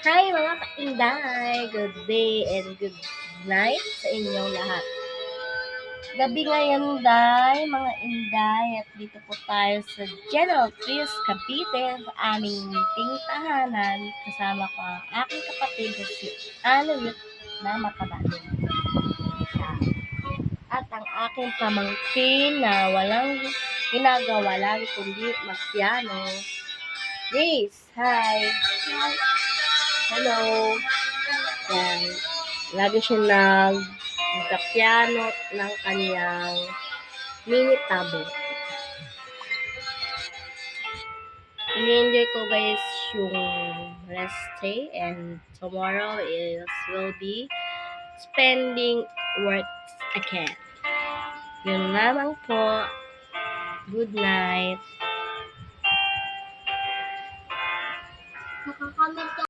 Hi mga kainday! Good day and good night sa inyong lahat. Gabi ngayon, day, mga inday, at dito po tayo sa General Trias, Cavite, sa aming meeting tahanan. Kasama ko ang aking kapatid na si Anuit na matabanin. At ang aking pamangkin na walang ginagawa lagi kundi magpiano. Grace, hi! Hello! Yan. Lagi siya nagka-piano ng kanyang mini tablet. Ini-enjoy ko guys yung rest day and tomorrow will be spending work again. Yun lamang po. Good night.